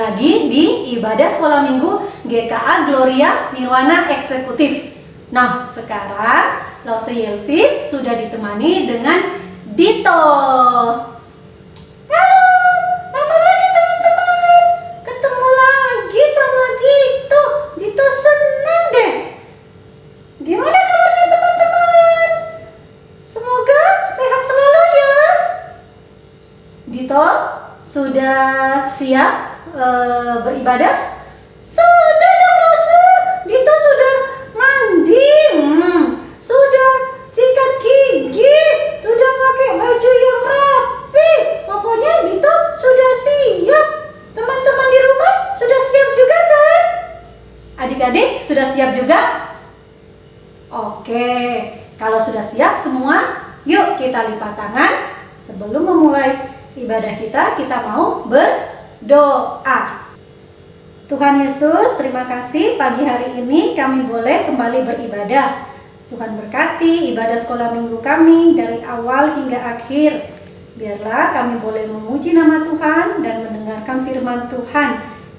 lagi di ibadah sekolah minggu GKA Gloria Nirwana Eksekutif. Nah, sekarang Lause Yelvin sudah ditemani dengan Dito. Halo, lama lagi teman-teman. Ketemu lagi sama Dito. Dito senang deh. Gimana kabarnya teman-teman? Semoga sehat selalu ya. Dito, sudah siap beribadah? Sudah dong Lause. Dito sudah mandi, sudah sikat gigi, sudah pakai baju yang rapi. Pokoknya Dito sudah siap. Teman-teman di rumah sudah siap juga kan? Adik-adik sudah siap juga? Oke, kalau sudah siap semua, yuk kita lipat tangan. Sebelum memulai ibadah kita mau berdoa. Tuhan Yesus, terima kasih pagi hari ini kami boleh kembali beribadah. Tuhan berkati ibadah sekolah minggu kami dari awal hingga akhir. Biarlah kami boleh memuji nama Tuhan dan mendengarkan firman Tuhan,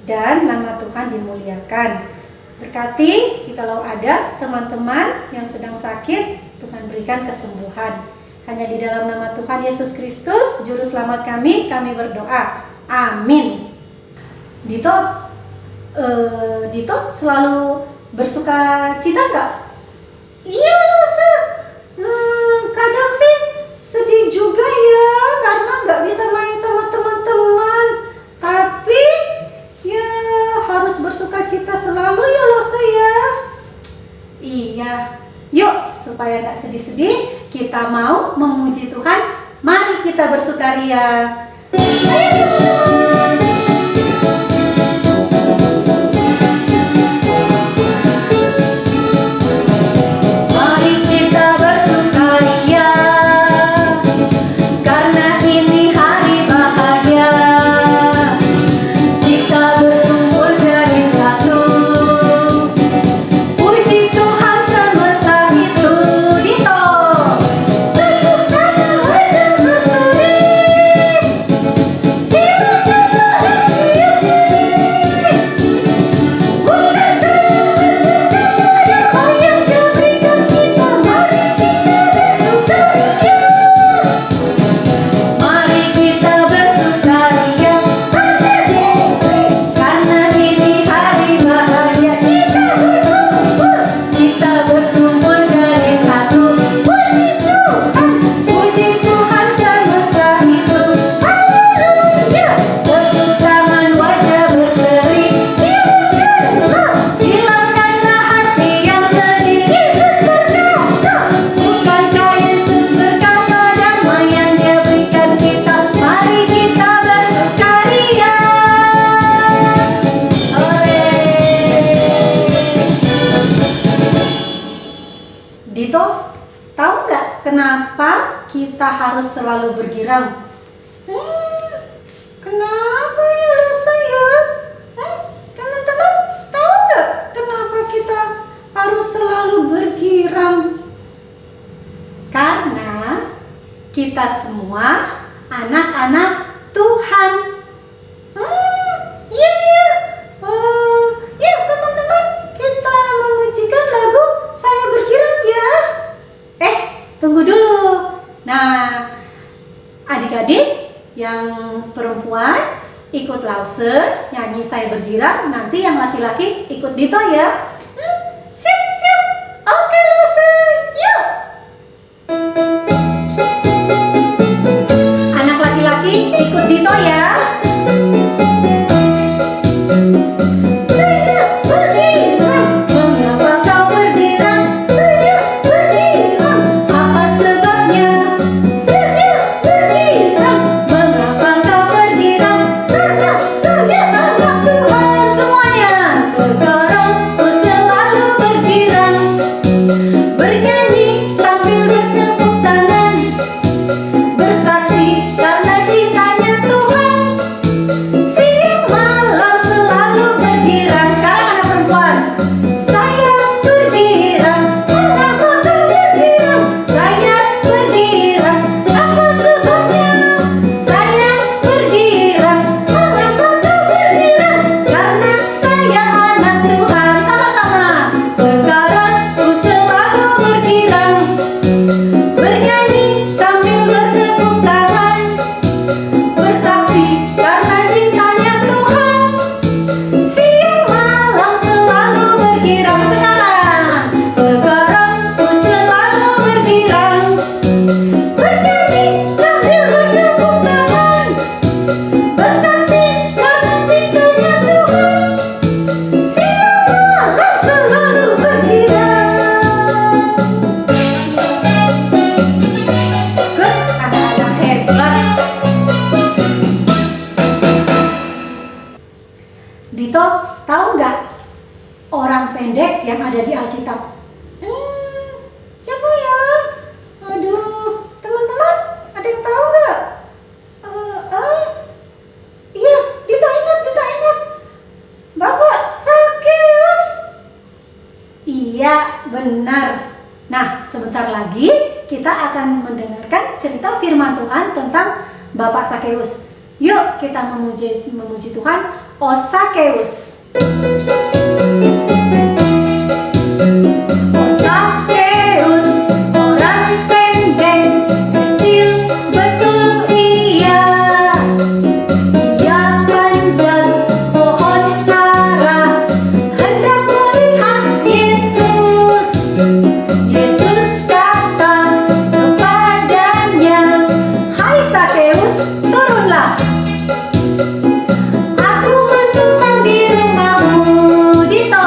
dan nama Tuhan dimuliakan. Berkati jikalau ada teman-teman yang sedang sakit, Tuhan berikan kesembuhan. Hanya di dalam nama Tuhan Yesus Kristus, Juru Selamat kami berdoa. Amin. Dito selalu bersuka cita nggak? Iya Lause. Kadang sih sedih juga ya karena nggak bisa main sama teman-teman. Tapi ya harus bersuka cita selalu ya Lause ya. Iya. Yuk supaya nggak sedih-sedih, kita mau memuji Tuhan. Mari kita bersukaria. Ayo teman-teman. Dito, tahu nggak kenapa kita harus selalu bergirang? Kenapa ya Lause ya? Teman-teman tahu nggak kenapa kita harus selalu bergirang? Karena kita semua anak-anak Tuhan. Iya. Yuk teman-teman, kita memujikan lagu Saya Bergirang ya. Tunggu dulu. Nah, adik-adik yang perempuan ikut Lause nyanyi Saya Bergirang, nanti yang laki-laki ikut Dito ya. Siap. Oke Lause, yuk. Anak laki-laki ikut Dito ya. Sekarang ku Dito, tahu nggak orang pendek yang ada di Alkitab? Siapa ya? Aduh, teman-teman, ada yang tahu nggak? Iya, Dito ingat. Bapak Sakeus. Iya, benar. Nah, sebentar lagi kita akan mendengarkan cerita firman Tuhan tentang Bapak Sakeus. Yuk kita memuji Tuhan. O Sakeus. O Sakeus, orang pendek, kecil betul ia. Ia panjat pohon ara, hendak melihat Yesus. Yesus kata kepadanya, "Hai Sakeus, turunlah. Aku menumpang di rumahmu." Dito.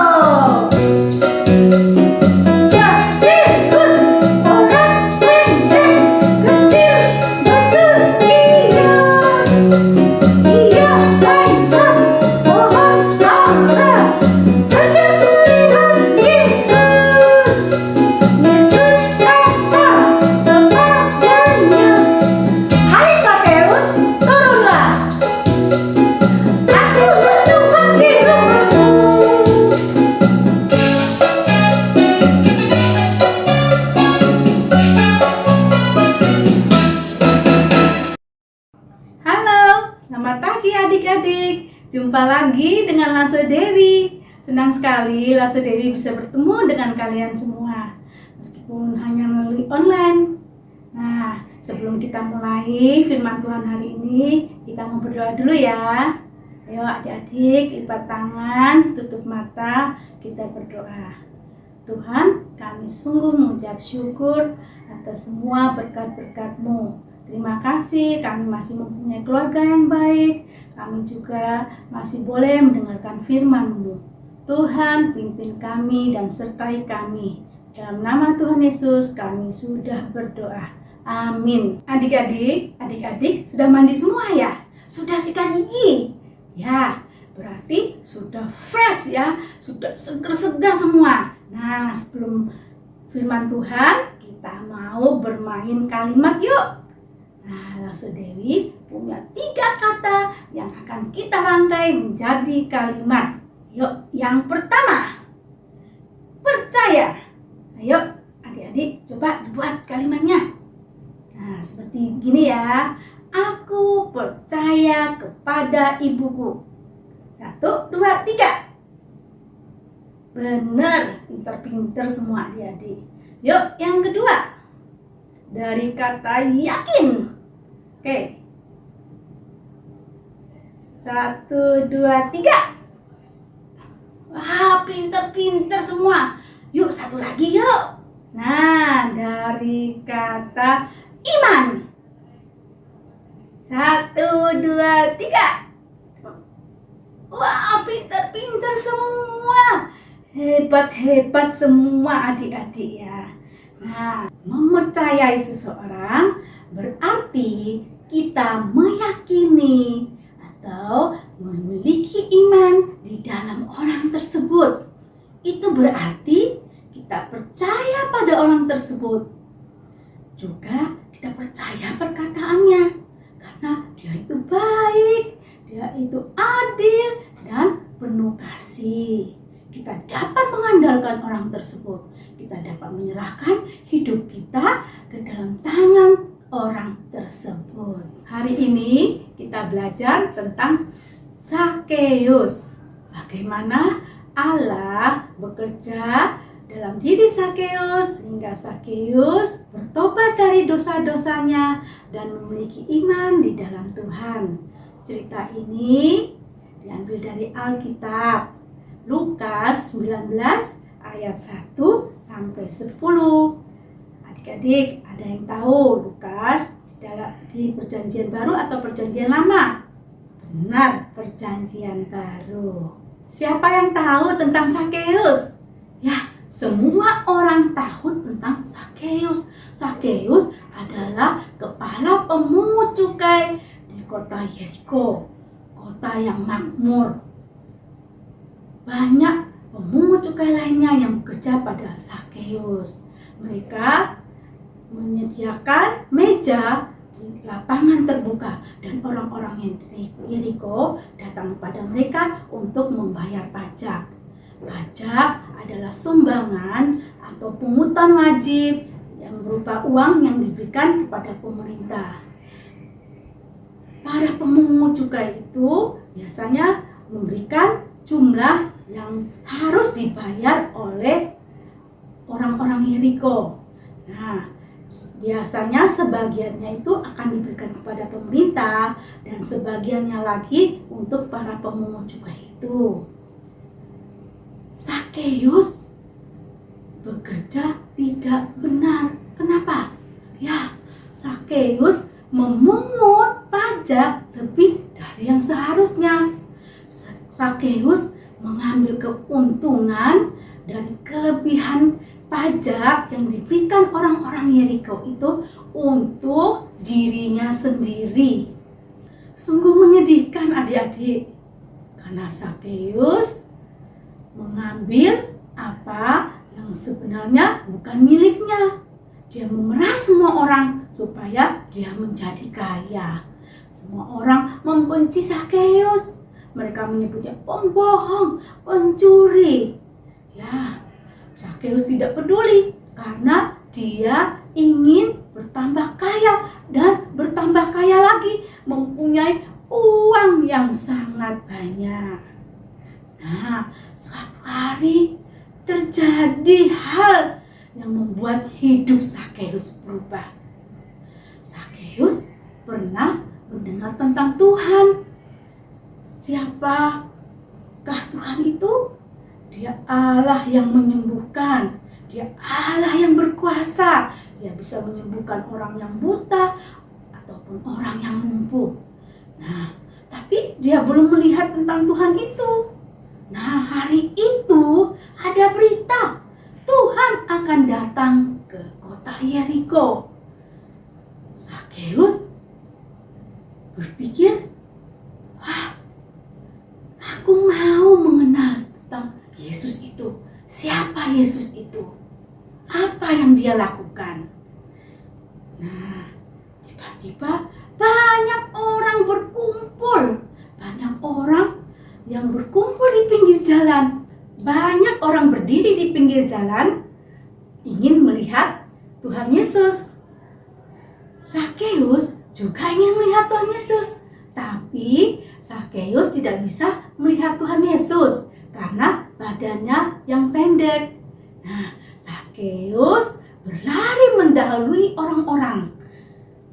Sakeus, orang pendek, kecil betul ia. Ia panjat pohon ara, hendak melihat Yesus. Yesus kata kepadanya, "Hai Sakeus, turunlah. Aku menumpang di rumahmu." Halo, selamat pagi adik-adik. Jumpa lagi dengan Lasso Dewi. Senang sekali Lasso Dewi bisa bertemu dengan kalian semua, meskipun hanya melalui online. Nah, sebelum kita mulai firman Tuhan hari ini, kita mau berdoa dulu ya. Ayo adik-adik, lipat tangan, tutup mata, kita berdoa. Tuhan, kami sungguh mengucap syukur atas semua berkat-berkat-Mu. Terima kasih kami masih mempunyai keluarga yang baik. Kami juga masih boleh mendengarkan firman-Mu. Tuhan, pimpin kami dan sertai kami. Dalam nama Tuhan Yesus kami sudah berdoa. Amin. Adik-adik sudah mandi semua ya? Sudah sikat gigi? Ya, berarti sudah fresh ya, sudah segar-segar semua. Nah, sebelum firman Tuhan, kita mau bermain kalimat yuk. Nah, Lasso Dewi punya 3 kata yang akan kita rangkai menjadi kalimat. Yuk, yang pertama, percaya. Ayo, adik-adik coba buat kalimatnya. Nah, seperti gini ya. Aku percaya kepada ibuku. 1, 2, 3. Benar, pintar-pintar semua adik-adik. Yuk, yang kedua. Dari kata yakin. Oke. 1, 2, 3. Wah, pintar-pintar semua. Yuk, satu lagi yuk. Nah, dari kata iman. 1, 2, 3. Wah, pintar-pintar semua. Hebat-hebat semua adik-adik ya. Nah, mempercayai seseorang berarti kita meyakini atau memiliki iman di dalam orang tersebut. Itu berarti kita percaya pada orang tersebut. Juga kita percaya perkataannya karena dia itu baik, dia itu adil dan penuh kasih. Kita dapat mengandalkan orang tersebut. Kita dapat menyerahkan hidup kita ke dalam tangan orang tersebut. Hari ini kita belajar tentang Sakeus. Bagaimana Allah bekerja dalam diri Sakeus sehingga Sakeus bertobat dari dosa-dosanya dan memiliki iman di dalam Tuhan. Cerita ini diambil dari Alkitab. Lukas 19 ayat 1 sampai 10. Adik-adik, ada yang tahu Lukas di Perjanjian Baru atau Perjanjian Lama? Benar, Perjanjian Baru. Siapa yang tahu tentang Sakeus? Ya, semua orang tahu tentang Sakeus. Sakeus adalah kepala pemungut cukai di kota Yeriko, kota yang makmur. banyak pemungut cukai lainnya yang bekerja pada Zakeus. Mereka menyediakan meja di lapangan terbuka dan orang-orang Yeriko datang kepada mereka untuk membayar pajak. Pajak adalah sumbangan atau pungutan wajib yang berupa uang yang diberikan kepada pemerintah. Para pemungut cukai itu biasanya memberikan jumlah yang harus dibayar oleh orang-orang Yeriko. Nah, biasanya sebagiannya itu akan diberikan kepada pemerintah dan sebagiannya lagi untuk para pemungut cukai itu. Zakeus bekerja tidak benar. Kenapa? Ya, Zakeus memungut pajak lebih dari yang seharusnya. Zakeus mengambil keuntungan dari kelebihan pajak yang diberikan orang-orang Yeriko itu untuk dirinya sendiri. Sungguh menyedihkan adik-adik, karena Zakeus mengambil apa yang sebenarnya bukan miliknya. Dia memeras semua orang supaya dia menjadi kaya. Semua orang membenci Zakeus. Mereka menyebutnya pembohong, pencuri. Ya, Zakeus tidak peduli karena dia ingin bertambah kaya dan bertambah kaya lagi, mempunyai uang yang sangat banyak. Nah, suatu hari terjadi hal yang membuat hidup Zakeus berubah. Zakeus pernah mendengar tentang Tuhan. Siapakah Tuhan itu? Dia Allah yang menyembuhkan. Dia Allah yang berkuasa. Dia bisa menyembuhkan orang yang buta ataupun orang yang lumpuh. Nah, tapi dia belum melihat tentang Tuhan itu. Nah, hari itu ada berita Tuhan akan datang ke kota Yeriko. Zakeus berpikir, wah, aku mau mengenal tentang Yesus itu. Siapa Yesus itu? Apa yang dia lakukan? Nah, tiba-tiba banyak orang berkumpul. Banyak orang yang berkumpul di pinggir jalan. Banyak orang berdiri di pinggir jalan ingin melihat Tuhan Yesus. Zakeus juga ingin melihat Tuhan Yesus. Tapi Zakeus tidak bisa melihat Tuhan Yesus karena badannya yang pendek. Nah, Zakeus berlari mendahului orang-orang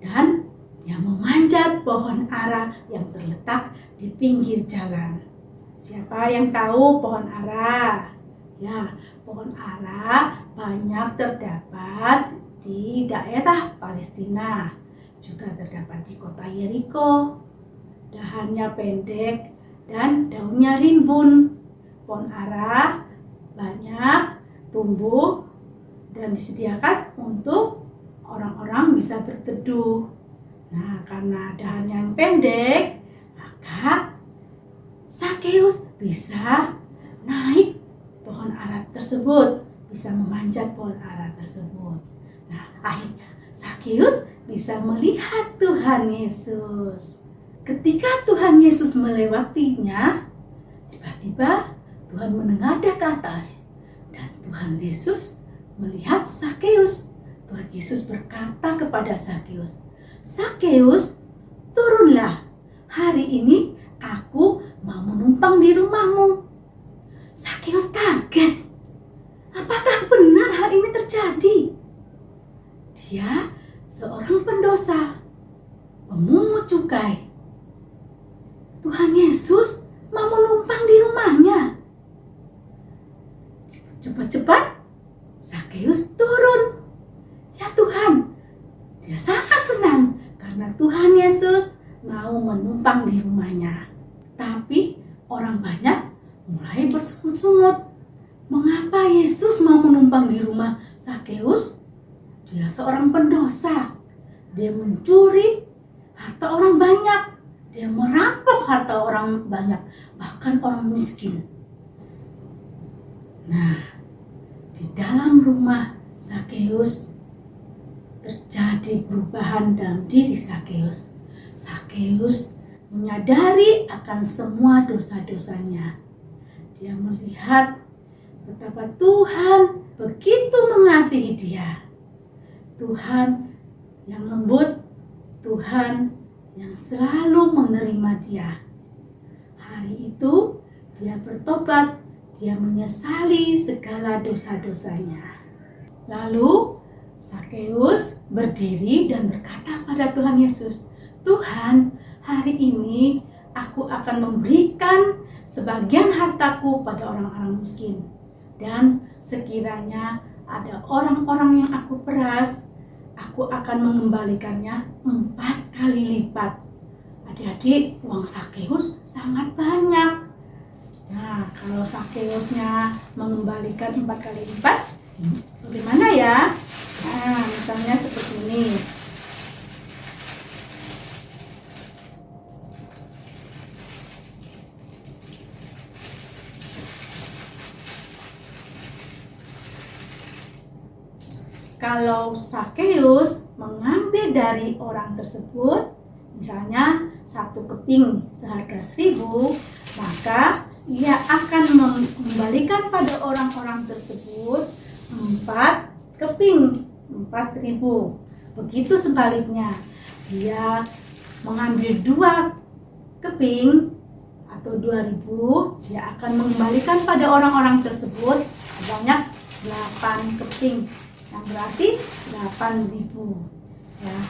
dan dia memanjat pohon ara yang terletak di pinggir jalan. Siapa yang tahu pohon ara? Ya, pohon ara banyak terdapat di daerah Palestina. Juga terdapat di kota Yeriko. Dahannya pendek dan daunnya rimbun. Pohon ara banyak tumbuh dan disediakan untuk orang-orang bisa berteduh. Nah, karena dahannya yang pendek, maka Zakeus bisa naik pohon ara tersebut, bisa memanjat pohon ara tersebut. Nah, akhirnya Zakeus bisa melihat Tuhan Yesus. Ketika Tuhan Yesus melewatinya, tiba-tiba Tuhan menengadah ke atas dan Tuhan Yesus melihat Zakeus. Tuhan Yesus berkata kepada Zakeus, "Zakeus, turunlah. Hari ini aku mau menumpang di rumahmu." Zakeus kaget. Apakah benar hal ini terjadi? Dia seorang pendosa, pemungut cukai. Tuhan Yesus mau menumpang di rumahnya. Cepat-cepat Zakeus turun. Ya Tuhan, dia sangat senang karena Tuhan Yesus mau menumpang di rumahnya. Tapi orang banyak mulai bersungut-sungut. Mengapa Yesus mau menumpang di rumah Zakeus? Dia seorang pendosa. Dia mencuri harta orang banyak. Dia merampok harta orang banyak, bahkan orang miskin. Nah, di dalam rumah Zakeus terjadi perubahan dalam diri Zakeus. Zakeus menyadari akan semua dosa-dosanya. Dia melihat betapa Tuhan begitu mengasihi dia. Tuhan yang lembut, Tuhan yang selalu menerima dia. Hari itu dia bertobat, dia menyesali segala dosa-dosanya. Lalu Zakeus berdiri dan berkata pada Tuhan Yesus, "Tuhan, hari ini aku akan memberikan sebagian hartaku pada orang-orang miskin. Dan sekiranya ada orang-orang yang aku peras, aku akan mengembalikannya 4 kali lipat." Adik-adik, uang Zakeus sangat banyak. Nah, kalau Zakeusnya mengembalikan 4 kali lipat, bagaimana ya? Nah, misalnya seperti ini. Kalau Zakeus mengambil dari orang tersebut, misalnya 1 keping seharga 1.000, maka ia akan mengembalikan pada orang-orang tersebut 4 keping, 4.000. Begitu sebaliknya, dia mengambil 2 keping atau 2.000, dia akan mengembalikan pada orang-orang tersebut sebanyak 8 keping, yang berarti 8.000. Ya,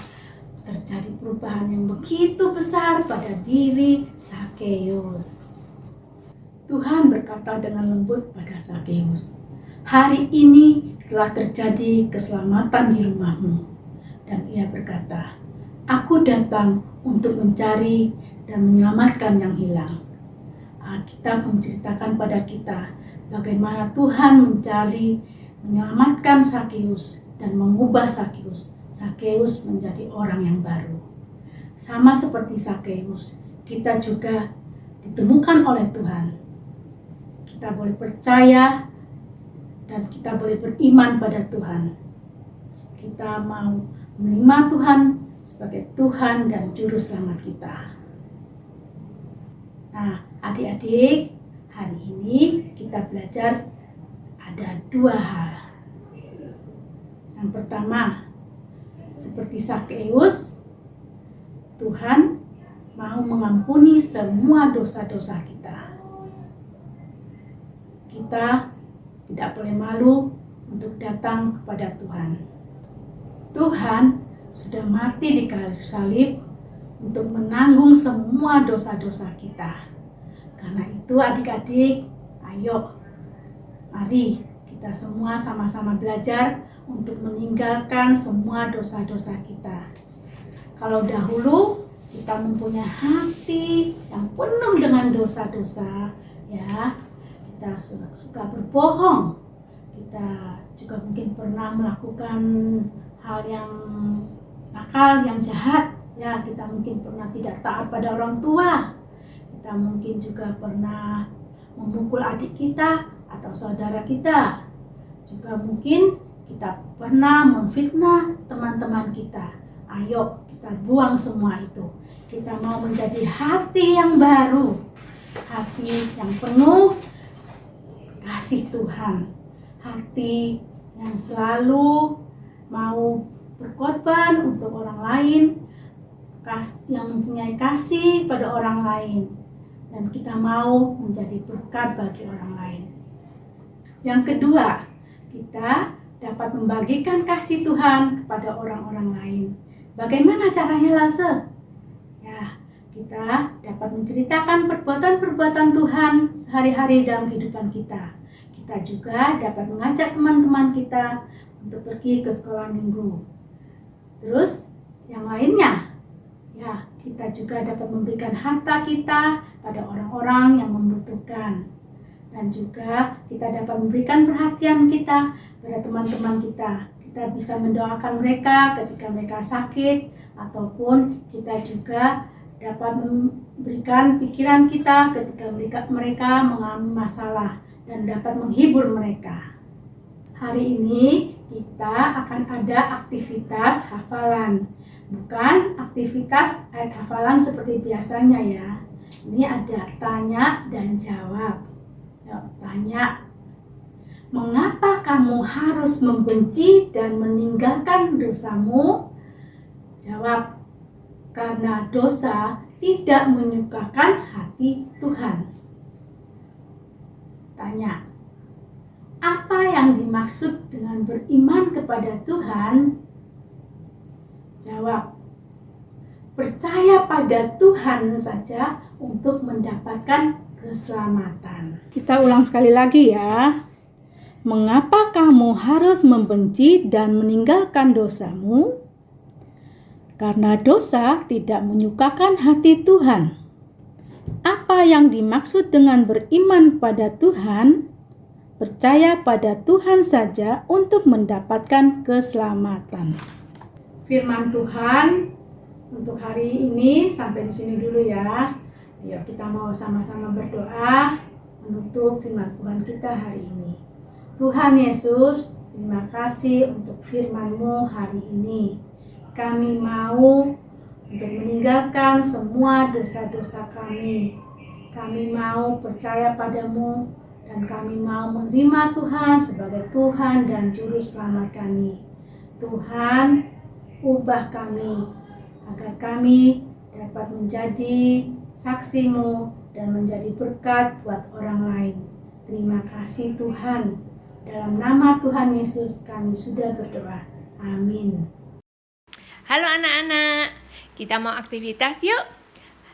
terjadi perubahan yang begitu besar pada diri Zakeus. Tuhan berkata dengan lembut pada Zakeus, "Hari ini telah terjadi keselamatan di rumahmu." Dan ia berkata, "Aku datang untuk mencari dan menyelamatkan yang hilang." Alkitab menceritakan pada kita bagaimana Tuhan mencari, menyelamatkan Zakeus dan mengubah Zakeus. Zakeus menjadi orang yang baru. Sama seperti Zakeus, kita juga ditemukan oleh Tuhan. Kita boleh percaya dan kita boleh beriman pada Tuhan. Kita mau menerima Tuhan sebagai Tuhan dan Juru Selamat kita. Nah, adik-adik, hari ini kita belajar ada 2 hal. Yang pertama, seperti Zakeus, Tuhan mau mengampuni semua dosa-dosa kita. Kita tidak boleh malu untuk datang kepada Tuhan. Tuhan sudah mati di kayu salib untuk menanggung semua dosa-dosa kita. Karena itu adik-adik, ayo, mari kita semua sama-sama belajar untuk meninggalkan semua dosa-dosa kita. Kalau dahulu kita mempunyai hati yang penuh dengan dosa-dosa, ya, kita suka berbohong, kita juga mungkin pernah melakukan hal yang nakal, yang jahat, ya, kita mungkin pernah tidak taat pada orang tua, kita mungkin juga pernah memukul adik kita atau saudara kita, juga mungkin kita pernah memfitnah teman-teman kita. Ayo kita buang semua itu. Kita mau menjadi hati yang baru, hati yang penuh kasih Tuhan, hati yang selalu mau berkorban untuk orang lain, yang mempunyai kasih pada orang lain, dan kita mau menjadi berkat bagi orang lain. Yang kedua, kita dapat membagikan kasih Tuhan kepada orang-orang lain. Bagaimana caranya, Lase? Ya, kita dapat menceritakan perbuatan-perbuatan Tuhan sehari-hari dalam kehidupan kita. Kita juga dapat mengajak teman-teman kita untuk pergi ke sekolah minggu. Terus, yang lainnya, ya, kita juga dapat memberikan harta kita pada orang-orang yang membutuhkan. Dan juga kita dapat memberikan perhatian kita pada teman-teman kita. Kita bisa mendoakan mereka ketika mereka sakit, ataupun kita juga dapat berikan pikiran kita ketika mereka mengalami masalah dan dapat menghibur mereka. Hari ini kita akan ada aktivitas hafalan, bukan aktivitas ayat hafalan seperti biasanya ya. Ini ada tanya dan jawab. Yuk, tanya. Mengapa kamu harus membenci dan meninggalkan dosamu? Jawab, karena dosa tidak menyukakan hati Tuhan. Tanya, apa yang dimaksud dengan beriman kepada Tuhan? Jawab, percaya pada Tuhan saja untuk mendapatkan keselamatan. Kita ulang sekali lagi ya. Mengapa kamu harus membenci dan meninggalkan dosamu? Karena dosa tidak menyukakan hati Tuhan. Apa yang dimaksud dengan beriman pada Tuhan? Percaya pada Tuhan saja untuk mendapatkan keselamatan. Firman Tuhan untuk hari ini sampai di sini dulu ya. Ayo kita mau sama-sama berdoa menutup firman Tuhan kita hari ini. Tuhan Yesus, terima kasih untuk firman-Mu hari ini. Kami mau untuk meninggalkan semua dosa-dosa kami. Kami mau percaya padamu dan kami mau menerima Tuhan sebagai Tuhan dan Juru Selamat kami. Tuhan, ubah kami agar kami dapat menjadi saksi-Mu dan menjadi berkat buat orang lain. Terima kasih Tuhan. Dalam nama Tuhan Yesus kami sudah berdoa. Amin. Halo anak-anak, kita mau aktivitas yuk.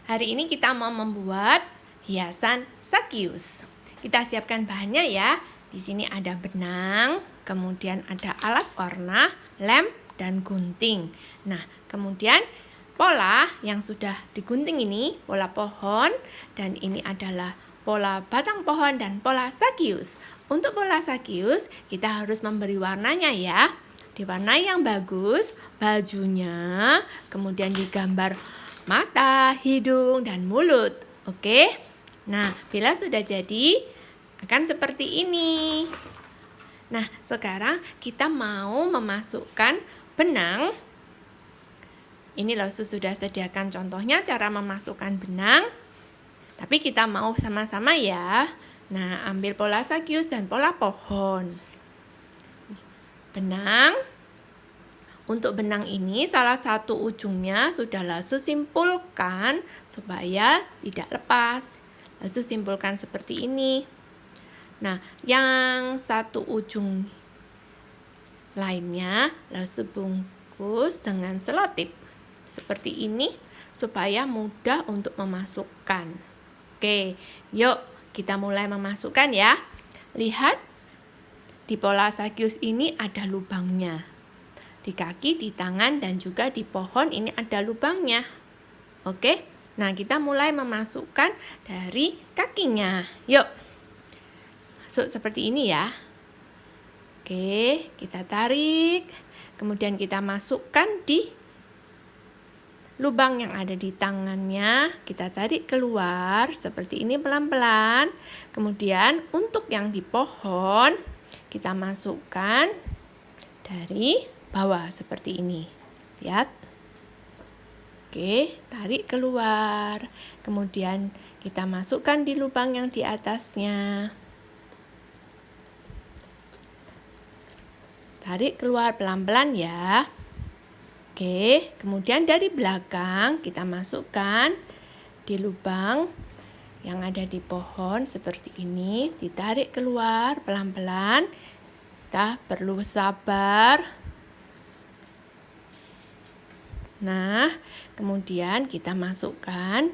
Hari ini kita mau membuat hiasan Sakius. Kita siapkan bahannya ya. Di sini ada benang, kemudian ada alat warna, lem, dan gunting. Nah, kemudian pola yang sudah digunting ini, pola pohon, dan ini adalah pola batang pohon dan pola Sakius. Untuk pola Sakius, kita harus memberi warnanya ya. Diwarnai yang bagus, bajunya, kemudian digambar mata, hidung, dan mulut. Oke? Nah, bila sudah jadi, akan seperti ini. Nah, sekarang kita mau memasukkan benang. Ini loh, sudah sediakan contohnya cara memasukkan benang. Tapi kita mau sama-sama ya. Nah, ambil pola Sakius dan pola pohon. Benang. Untuk benang ini salah satu ujungnya sudah Lasu simpulkan supaya tidak lepas. Lasu simpulkan seperti ini. Nah, yang satu ujung lainnya Lasu bungkus dengan selotip seperti ini supaya mudah untuk memasukkan. Oke, yuk kita mulai memasukkan ya. Lihat, di pola Sakius ini ada lubangnya. Di kaki, di tangan, dan juga di pohon ini ada lubangnya. Oke, nah kita mulai memasukkan dari kakinya. Yuk, masuk seperti ini ya. Oke, kita tarik. Kemudian kita masukkan di lubang yang ada di tangannya. Kita tarik keluar seperti ini pelan-pelan. Kemudian untuk yang di pohon, kita masukkan dari bawah seperti ini. Lihat. Oke, tarik keluar. Kemudian kita masukkan di lubang yang di atasnya. Tarik keluar pelan-pelan ya. Oke, kemudian dari belakang kita masukkan di lubang yang ada di pohon seperti ini. Ditarik keluar pelan-pelan. Kita perlu sabar. Nah, kemudian kita masukkan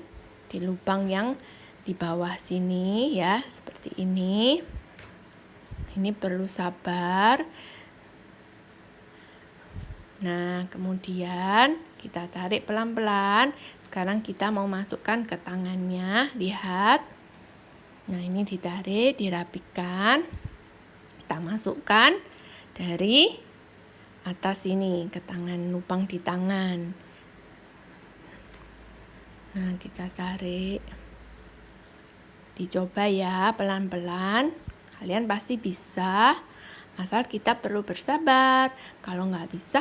di lubang yang di bawah sini ya, seperti ini. Ini perlu sabar. Nah, kemudian kita tarik pelan-pelan. Sekarang kita mau masukkan ke tangannya. Lihat. Nah, ini ditarik, dirapikan. Kita masukkan dari atas ini ke tangan, lubang di tangan. Nah, kita tarik. Dicoba ya, pelan-pelan. Kalian pasti bisa. Asal kita perlu bersabar. Kalau nggak bisa,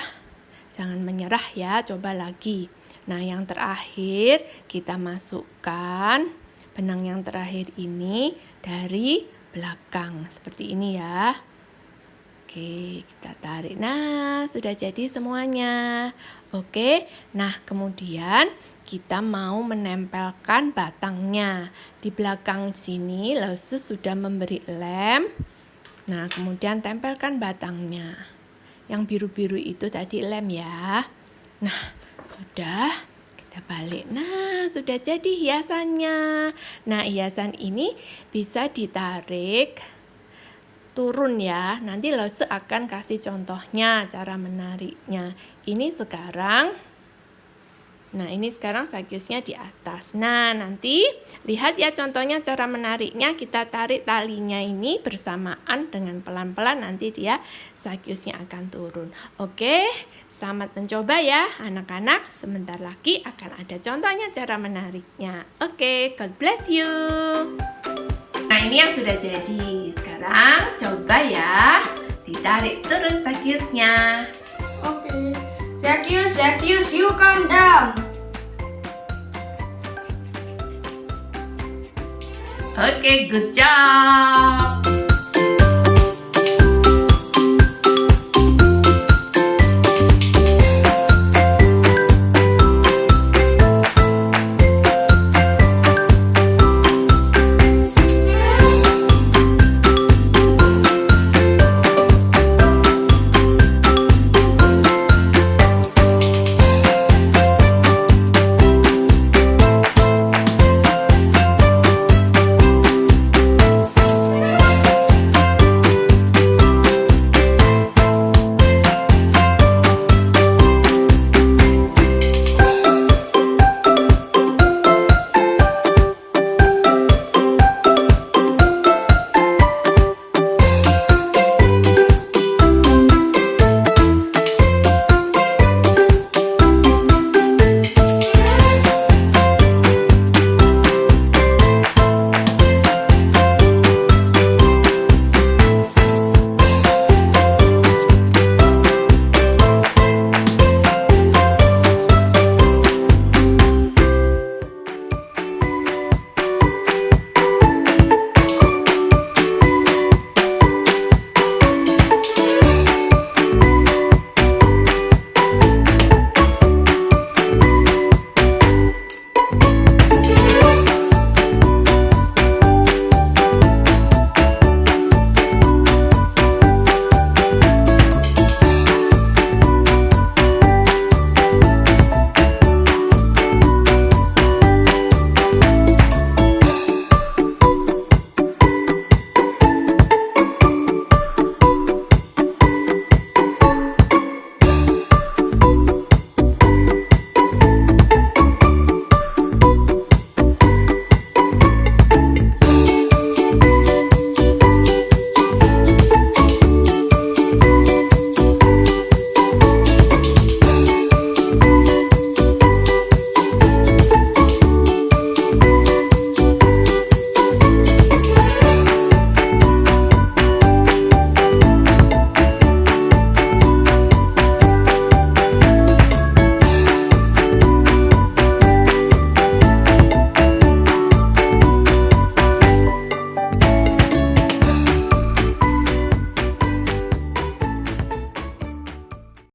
jangan menyerah ya, coba lagi. Nah, yang terakhir kita masukkan benang yang terakhir ini dari belakang. Seperti ini ya. Oke, kita tarik. Nah, sudah jadi semuanya. Oke, nah kemudian kita mau menempelkan batangnya. Di belakang sini Lause sudah memberi lem. Nah, kemudian tempelkan batangnya. Yang biru-biru itu tadi lem ya. Nah, sudah. Kita balik. Nah, sudah jadi hiasannya. Nah, hiasan ini bisa ditarik turun ya. Nanti Lause akan kasih contohnya cara menariknya. Ini sekarang. Nah, ini sekarang Sakyusnya di atas. Nah, nanti lihat ya contohnya cara menariknya. Kita tarik talinya ini bersamaan dengan pelan-pelan, nanti dia Sakyusnya akan turun. Oke, selamat mencoba ya anak-anak. Sebentar lagi akan ada contohnya cara menariknya. Oke, God bless you. Nah, ini yang sudah jadi. Sekarang coba ya, ditarik turun Sakyusnya. Okay. Zacchaeus, you come down. Oke, good job.